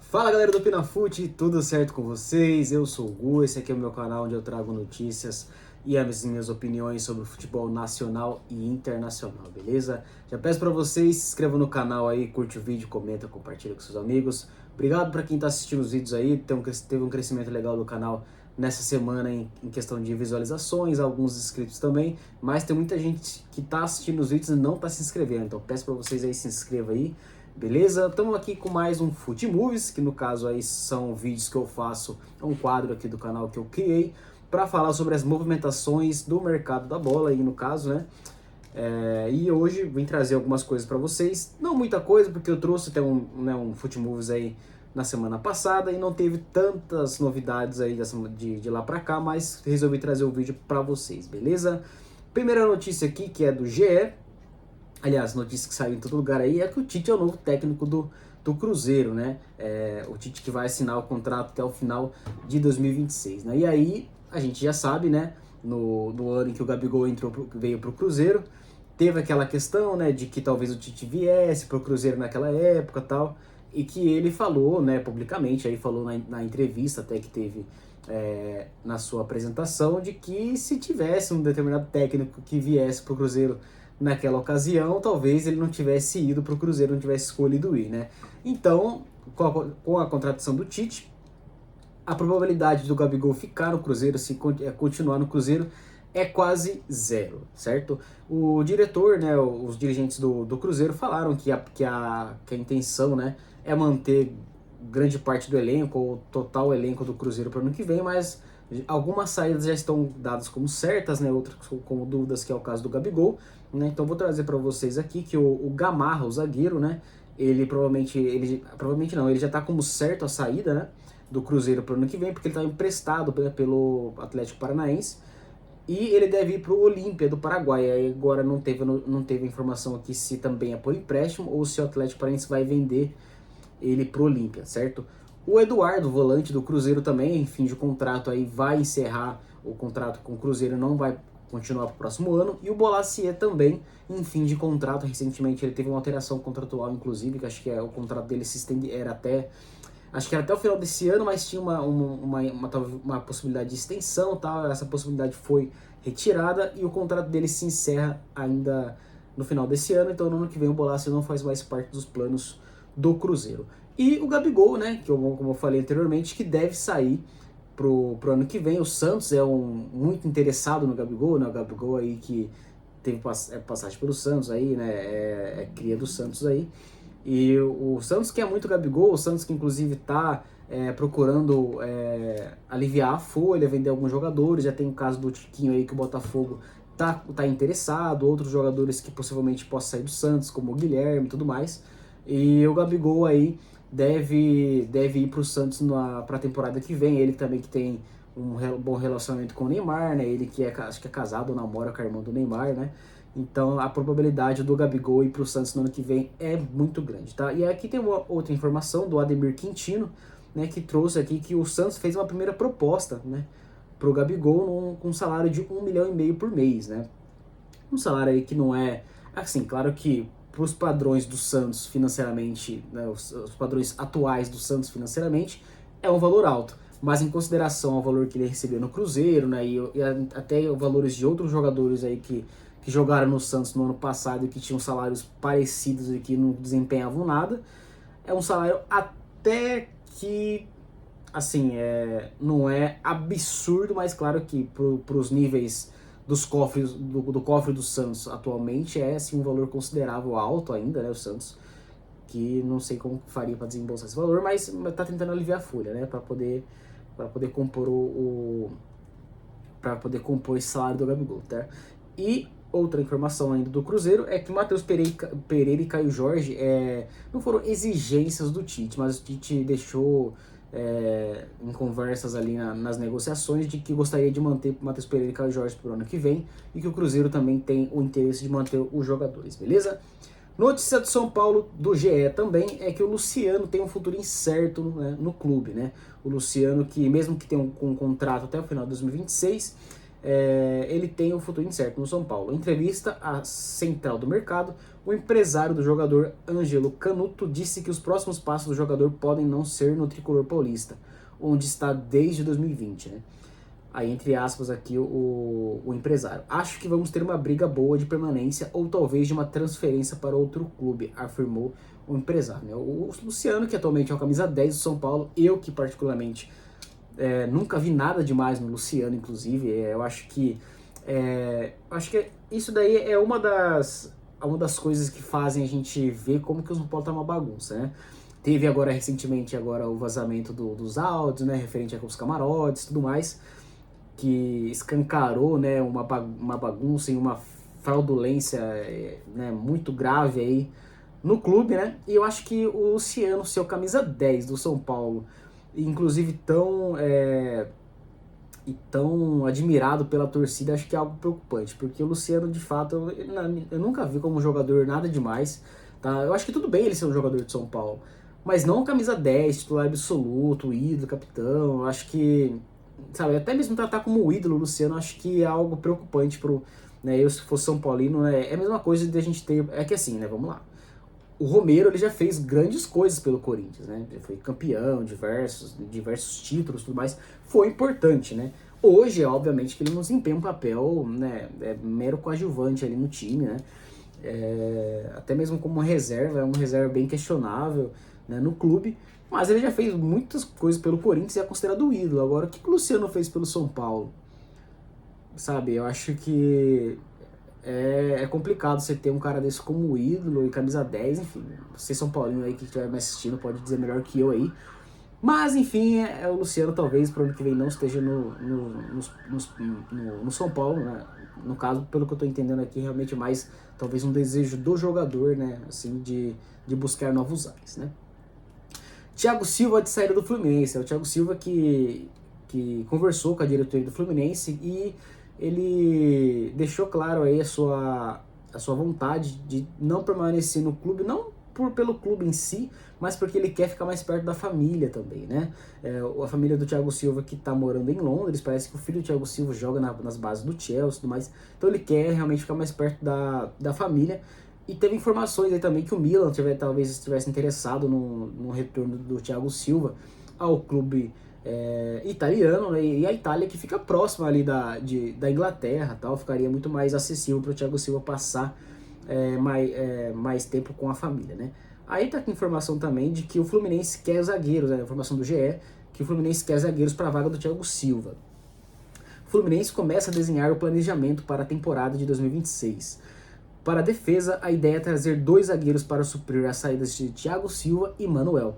Fala galera do Pinafute, tudo certo com vocês? Eu sou o Gu, esse aqui é o meu canal onde eu trago notícias e as minhas opiniões sobre o futebol nacional e internacional, beleza? Já peço para vocês, se inscrevam no canal aí, curte o vídeo, comenta, compartilha com seus amigos. Obrigado para quem está assistindo os vídeos aí, teve um crescimento legal do canal nessa semana em questão de visualizações, alguns inscritos também, mas tem muita gente que está assistindo os vídeos e não está se inscrevendo, então peço para vocês aí, se inscreva aí. Beleza? Estamos aqui com mais um Fute Movies, que no caso aí são vídeos que eu faço, é um quadro aqui do canal que eu criei para falar sobre as movimentações do mercado da bola, aí no caso, né? E hoje vim trazer algumas coisas para vocês, não muita coisa, porque eu trouxe até um Fute Movies aí na semana passada e não teve tantas novidades aí de lá para cá, mas resolvi trazer o vídeo para vocês, beleza? Primeira notícia aqui, que é do GE. Aliás, notícia que saiu em todo lugar aí é que o Tite é o novo técnico do Cruzeiro, né? O Tite que vai assinar o contrato até o final de 2026, né? E aí, a gente já sabe, né? No ano em que o Gabigol veio pro Cruzeiro, teve aquela questão, né? De que talvez o Tite viesse pro Cruzeiro naquela época e tal, e que ele falou, né? Publicamente, aí falou na entrevista até que teve na sua apresentação, de que se tivesse um determinado técnico que viesse pro Cruzeiro naquela ocasião, talvez ele não tivesse ido para o Cruzeiro, não tivesse escolhido ir, né? Então, com a contratação do Tite, a probabilidade do Gabigol ficar no Cruzeiro, continuar no Cruzeiro, é quase zero, certo? O diretor, né, os dirigentes do Cruzeiro falaram que a intenção, né, é manter grande parte do elenco, ou total elenco do Cruzeiro para o ano que vem, mas algumas saídas já estão dadas como certas, né, outras como dúvidas, que é o caso do Gabigol, né? Então vou trazer para vocês aqui que o Gamarra, o zagueiro, né, ele já está como certo a saída, né, do Cruzeiro para o ano que vem, porque ele está emprestado pelo Atlético Paranaense e ele deve ir para o Olímpia do Paraguai. Aí agora não teve informação aqui se também é por empréstimo ou se o Atlético Paranaense vai vender ele pro Olímpia, certo? O Eduardo, volante do Cruzeiro também, em fim de contrato aí, vai encerrar o contrato com o Cruzeiro, não vai continuar pro próximo ano. E o Bolasie também, em fim de contrato, recentemente ele teve uma alteração contratual, inclusive, que acho que o contrato dele se estende, acho que era até o final desse ano, mas tinha uma possibilidade de extensão, tal. Essa possibilidade foi retirada e o contrato dele se encerra ainda no final desse ano, então no ano que vem o Bolasie não faz mais parte dos planos do Cruzeiro. E o Gabigol, né, como eu falei anteriormente, que deve sair pro ano que vem. O Santos é muito interessado no Gabigol, né, o Gabigol aí que teve passagem pelo Santos aí, né, cria do Santos aí. E o Santos quer muito o Gabigol, o Santos que inclusive está procurando aliviar a folha, vender alguns jogadores, já tem o caso do Tiquinho aí que o Botafogo tá interessado, outros jogadores que possivelmente possam sair do Santos, como o Guilherme e tudo mais. E o Gabigol aí deve ir para o Santos para a temporada que vem. Ele também que tem um bom relacionamento com o Neymar, né? Ele que acho que é casado ou namora com a irmã do Neymar, né? Então a probabilidade do Gabigol ir para o Santos no ano que vem é muito grande, tá? E aqui tem uma outra informação do Ademir Quintino, né? Que trouxe aqui que o Santos fez uma primeira proposta, né? Para o Gabigol com um salário de 1,5 milhão por mês, né? Um salário aí que não é... Assim, claro que para os padrões do Santos financeiramente, né, os padrões atuais do Santos financeiramente, é um valor alto. Mas em consideração ao valor que ele recebeu no Cruzeiro, né, e até valores de outros jogadores aí que jogaram no Santos no ano passado e que tinham salários parecidos e que não desempenhavam nada, é um salário até que, assim, não é absurdo, mas claro que para os níveis dos cofres do cofre do Santos atualmente é assim, um valor considerável alto ainda, né, o Santos, que não sei como faria para desembolsar esse valor, mas tá tentando aliviar a folha, né, para poder compor para poder compor esse salário do Gabigol, tá? E outra informação ainda do Cruzeiro é que Matheus Pereira e Caio Jorge não foram exigências do Tite, mas o Tite deixou em conversas ali nas negociações de que gostaria de manter Matheus Pereira e Caio Jorge para o ano que vem e que o Cruzeiro também tem o interesse de manter os jogadores, beleza? Notícia do São Paulo, do GE também, é que o Luciano tem um futuro incerto, né, no clube, né? O Luciano que, mesmo que tenha um contrato até o final de 2026, ele tem o futuro incerto no São Paulo. Em entrevista à Central do Mercado, o empresário do jogador, Ângelo Canuto, disse que os próximos passos do jogador podem não ser no tricolor paulista, onde está desde 2020, né? Aí, entre aspas, aqui o empresário. Acho que vamos ter uma briga boa de permanência ou talvez de uma transferência para outro clube, afirmou o empresário, né? O Luciano, que atualmente é o camisa 10 do São Paulo, eu que particularmente nunca vi nada demais no Luciano, inclusive. Eu acho que isso daí é uma das coisas que fazem a gente ver como que o São Paulo tá uma bagunça, né? Teve agora recentemente o vazamento dos áudios, né, referente aos camarotes e tudo mais, que escancarou, né, uma bagunça e uma fraudulência, né, muito grave aí no clube, né? E eu acho que o Luciano, seu camisa 10 do São Paulo, inclusive tão admirado pela torcida, acho que é algo preocupante, porque o Luciano, de fato, eu nunca vi como jogador nada demais, tá? Eu acho que tudo bem ele ser um jogador de São Paulo, mas não camisa 10, titular absoluto, ídolo, capitão. Eu acho que, sabe, até mesmo tratar como ídolo o Luciano, acho que é algo preocupante pro, né, eu se fosse São Paulino, né, é a mesma coisa de a gente ter, é que assim, né, vamos lá. O Romero, ele já fez grandes coisas pelo Corinthians, né? Ele foi campeão, diversos títulos, tudo mais. Foi importante, né? Hoje, obviamente, que ele não desempenha um papel, né, mero coadjuvante ali no time, né? Até mesmo como reserva, é uma reserva bem questionável, né, no clube. Mas ele já fez muitas coisas pelo Corinthians e é considerado ídolo. Agora, o que o Luciano fez pelo São Paulo? Sabe, eu acho que é complicado você ter um cara desse como ídolo e camisa 10, enfim. Vocês São Paulinho aí que estiver me assistindo pode dizer melhor que eu aí. Mas, enfim, o Luciano talvez pro ano que vem não esteja no São Paulo, né? No caso, pelo que eu tô entendendo aqui, realmente mais talvez um desejo do jogador, né? Assim, de buscar novos ares, né? Thiago Silva de saída do Fluminense. É o Thiago Silva que conversou com a diretoria do Fluminense e ele deixou claro aí a sua vontade de não permanecer no clube, não pelo clube em si, mas porque ele quer ficar mais perto da família também, né? A família do Thiago Silva que tá morando em Londres, parece que o filho do Thiago Silva joga nas bases do Chelsea e tudo mais, então ele quer realmente ficar mais perto da família. E teve informações aí também que o Milan talvez estivesse interessado no retorno do Thiago Silva ao clube italiano, né? E a Itália que fica próxima ali da Inglaterra, tal, ficaria muito mais acessível para o Thiago Silva passar mais tempo com a família, né? Aí tá com informação também de que o Fluminense quer zagueiros, né? Informação do GE, que o Fluminense quer zagueiros para a vaga do Thiago Silva. O Fluminense começa a desenhar o planejamento para a temporada de 2026. Para a defesa, a ideia é trazer 2 zagueiros para suprir as saídas de Thiago Silva e Manuel.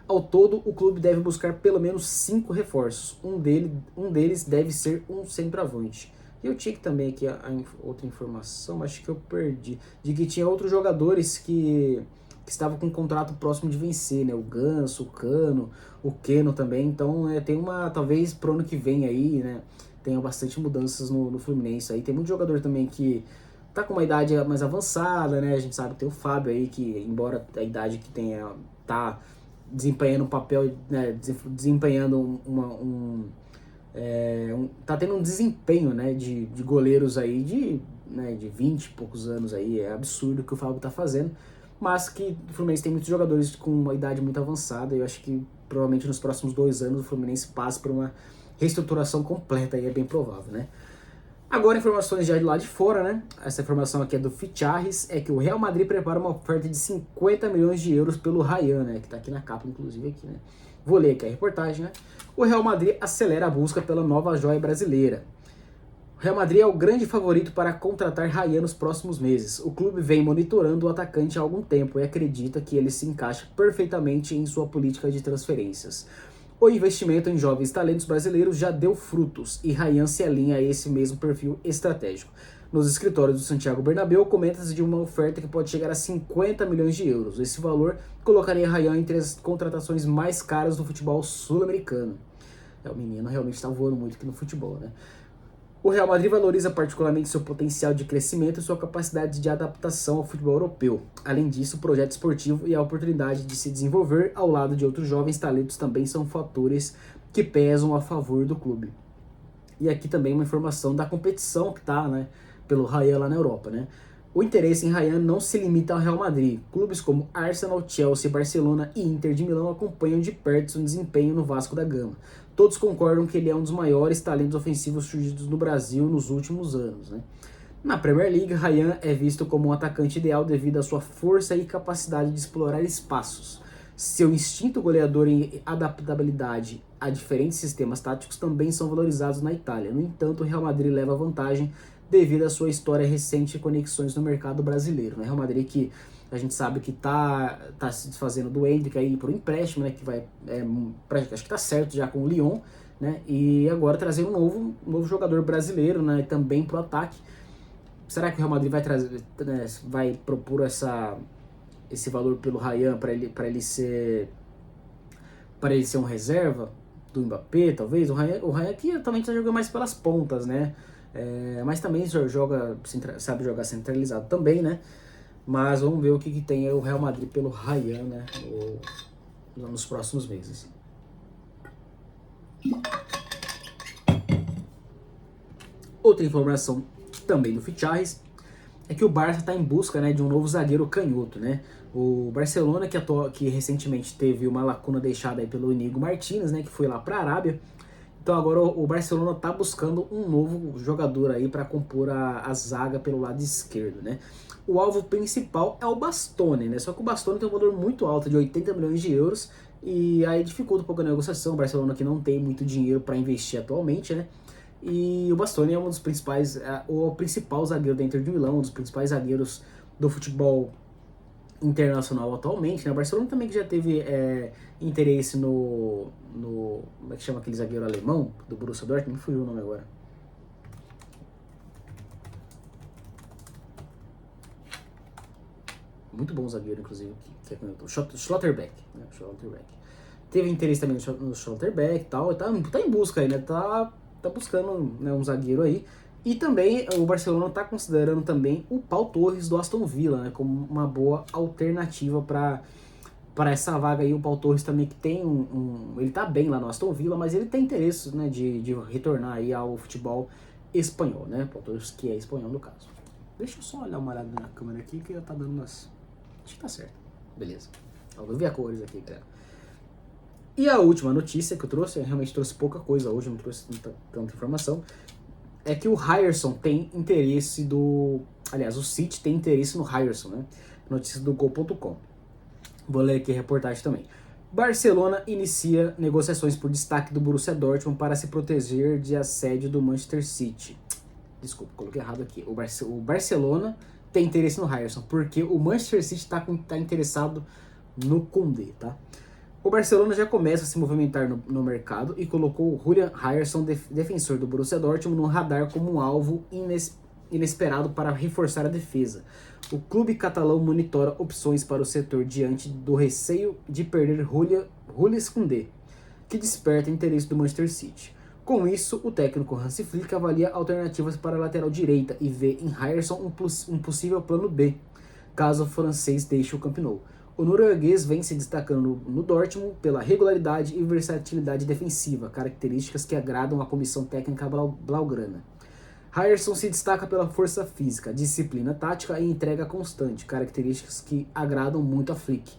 Ao todo, o clube deve buscar pelo menos 5 reforços. Um deles deve ser um centroavante. E eu tinha que também aqui outra informação, acho que eu perdi, de que tinha outros jogadores que estavam com um contrato próximo de vencer, né? O Ganso, o Cano, o Keno também. Então tem talvez pro ano que vem aí, né? Tenha bastante mudanças no Fluminense aí. Tem muito jogador também que tá com uma idade mais avançada, né? A gente sabe que tem o Fábio aí, que embora a idade que tenha, tá desempenhando um papel, né? Desempenhando tá tendo um desempenho, né? De goleiros aí de 20 e poucos anos aí. É absurdo o que o Fábio tá fazendo. Mas que o Fluminense tem muitos jogadores com uma idade muito avançada. E eu acho que provavelmente nos próximos 2 anos o Fluminense passa por uma reestruturação completa aí, é bem provável, né? Agora, informações já de lá de fora, né? Essa informação aqui é do Ficharris, é que o Real Madrid prepara uma oferta de 50 milhões de euros pelo Ryan, né? Que tá aqui na capa, inclusive, aqui, né? Vou ler aqui a reportagem, né? O Real Madrid acelera a busca pela nova joia brasileira. O Real Madrid é o grande favorito para contratar Ryan nos próximos meses. O clube vem monitorando o atacante há algum tempo e acredita que ele se encaixa perfeitamente em sua política de transferências. O investimento em jovens talentos brasileiros já deu frutos e Ryan se alinha a esse mesmo perfil estratégico. Nos escritórios do Santiago Bernabéu, comenta-se de uma oferta que pode chegar a 50 milhões de euros. Esse valor colocaria Ryan entre as contratações mais caras do futebol sul-americano. O menino realmente está voando muito aqui no futebol, né? O Real Madrid valoriza particularmente seu potencial de crescimento e sua capacidade de adaptação ao futebol europeu. Além disso, o projeto esportivo e a oportunidade de se desenvolver ao lado de outros jovens talentos também são fatores que pesam a favor do clube. E aqui também uma informação da competição que tá, né, pelo Rayan lá na Europa, né? O interesse em Rayan não se limita ao Real Madrid. Clubes como Arsenal, Chelsea, Barcelona e Inter de Milão acompanham de perto seu desempenho no Vasco da Gama. Todos concordam que ele é um dos maiores talentos ofensivos surgidos no Brasil nos últimos anos, né? Na Premier League, Rayan é visto como um atacante ideal devido à sua força e capacidade de explorar espaços. Seu instinto goleador e adaptabilidade a diferentes sistemas táticos também são valorizados na Itália. No entanto, o Real Madrid leva vantagem devido à sua história recente e conexões no mercado brasileiro. Né? Real Madrid que a gente sabe que tá se desfazendo do Endrick aí por empréstimo, né? Que vai, acho que tá certo já com o Lyon, né? E agora trazer um novo jogador brasileiro, né? Também pro ataque. Será que o Real Madrid vai trazer, né, vai propor esse valor pelo Rayan para ele ser um reserva do Mbappé, talvez? O Rayan aqui também tá jogando mais pelas pontas, né? Mas também sabe jogar centralizado também, né? Mas vamos ver o que tem o Real Madrid pelo Rayan, né? Nos próximos meses. Outra informação também do Fichajes é que o Barça está em busca, né, de um novo zagueiro canhoto, né? O Barcelona, que recentemente teve uma lacuna deixada aí pelo Inigo Martínez, né, que foi lá para a Arábia. Então agora o Barcelona está buscando um novo jogador aí para compor a zaga pelo lado esquerdo, né? O alvo principal é o Bastoni, né? Só que o Bastoni tem um valor muito alto, de 80 milhões de euros, e aí dificulta um pouco a negociação. O Barcelona que não tem muito dinheiro para investir atualmente, né? E o Bastoni é um dos principais, o principal zagueiro da Inter de Milão, um dos principais zagueiros do futebol internacional atualmente, né? O Barcelona também que já teve interesse no como é que chama aquele zagueiro alemão do Borussia Dortmund? Me fugiu o nome agora. Muito bom zagueiro, inclusive, que é o Schlotterbeck, né? Schlotterbeck. Teve interesse também no Schlotterbeck e tal, tá em busca aí, né? Tá buscando, né, um zagueiro aí. E também o Barcelona está considerando também o Pau Torres do Aston Villa, né, como uma boa alternativa para essa vaga aí. O Pau Torres também que tem ele tá bem lá no Aston Villa, mas ele tem interesse, né, de retornar aí ao futebol espanhol, né? Pau Torres que é espanhol no caso. Deixa eu só olhar uma olhada na câmera aqui que já tá dando umas... Acho que tá certo. Beleza. Eu vi a cores aqui, cara. E a última notícia que eu trouxe, eu realmente trouxe pouca coisa hoje, não trouxe tanta informação, é que o Ryerson tem interesse aliás, o City tem interesse no Ryerson, né? Notícia do Gol.com. Vou ler aqui a reportagem também. Barcelona inicia negociações por destaque do Borussia Dortmund para se proteger de assédio do Manchester City. Desculpa, coloquei errado aqui. O Barcelona tem interesse no Ryerson, porque o Manchester City tá interessado no Koundé, tá? O Barcelona já começa a se movimentar no mercado e colocou o Julian Ryerson, defensor do Borussia Dortmund, no radar como um alvo inesperado para reforçar a defesa. O clube catalão monitora opções para o setor diante do receio de perder Julian Koundé, que desperta interesse do Manchester City. Com isso, o técnico Hansi Flick avalia alternativas para a lateral direita e vê em Ryerson um possível plano B, caso o francês deixe o Camp Nou. O norueguês vem se destacando no Dortmund pela regularidade e versatilidade defensiva, características que agradam a comissão técnica blaugrana. Ryerson se destaca pela força física, disciplina tática e entrega constante, características que agradam muito a Flick.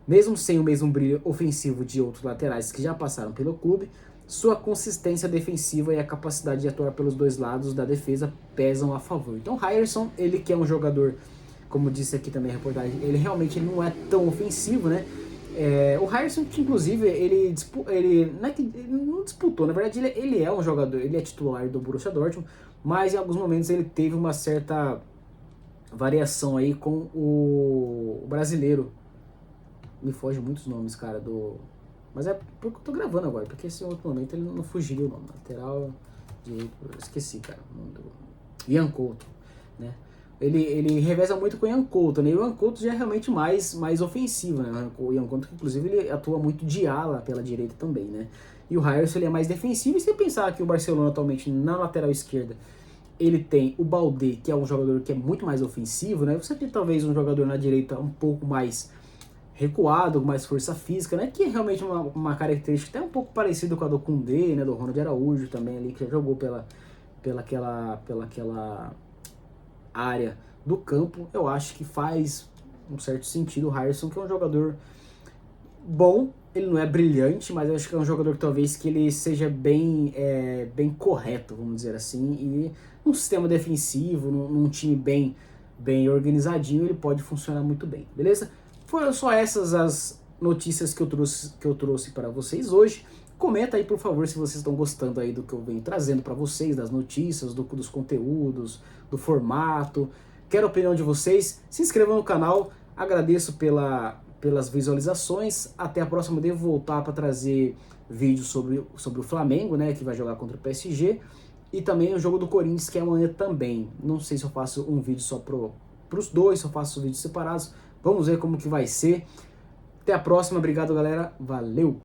Mesmo sem o mesmo brilho ofensivo de outros laterais que já passaram pelo clube, sua consistência defensiva e a capacidade de atuar pelos dois lados da defesa pesam a favor. Então Ryerson, ele que é um jogador, como disse aqui também a reportagem, ele realmente não é tão ofensivo, né? O Ryerson, que inclusive, ele não disputou, na verdade ele é um jogador, ele é titular do Borussia Dortmund, mas em alguns momentos ele teve uma certa variação aí com o brasileiro. Me foge muitos nomes, cara, mas é porque eu tô gravando agora, porque esse outro momento ele não fugiu o nome. Lateral direito, esqueci, cara, o nome do Ian Couto, né? Ele reveza muito com o Ian Couto, né? E o Ian Couto já é realmente mais ofensivo, né? O Ian Couto, inclusive, ele atua muito de ala pela direita também, né? E o Ryerson, ele é mais defensivo. E se pensar que o Barcelona atualmente na lateral esquerda ele tem o Baldé, que é um jogador que é muito mais ofensivo, né? Você tem talvez um jogador na direita um pouco mais recuado, com mais força física, né? Que é realmente uma característica até um pouco parecida com a do Koundé, né? Do Ronald Araújo também ali, que já jogou pela aquela área do campo. Eu acho que faz um certo sentido o Ryerson, que é um jogador bom, ele não é brilhante, mas eu acho que é um jogador que talvez que ele seja bem correto, vamos dizer assim, e num sistema defensivo, num time bem organizadinho, ele pode funcionar muito bem, beleza? Foram só essas as notícias que eu trouxe para vocês hoje. Comenta aí, por favor, se vocês estão gostando aí do que eu venho trazendo para vocês, das notícias, dos conteúdos, do formato. Quero a opinião de vocês. Se inscrevam no canal. Agradeço pelas visualizações. Até a próxima. Devo voltar para trazer vídeos sobre o Flamengo, né, que vai jogar contra o PSG. E também o jogo do Corinthians, que é amanhã também. Não sei se eu faço um vídeo só para os dois, se eu faço vídeos separados. Vamos ver como que vai ser. Até a próxima. Obrigado, galera. Valeu!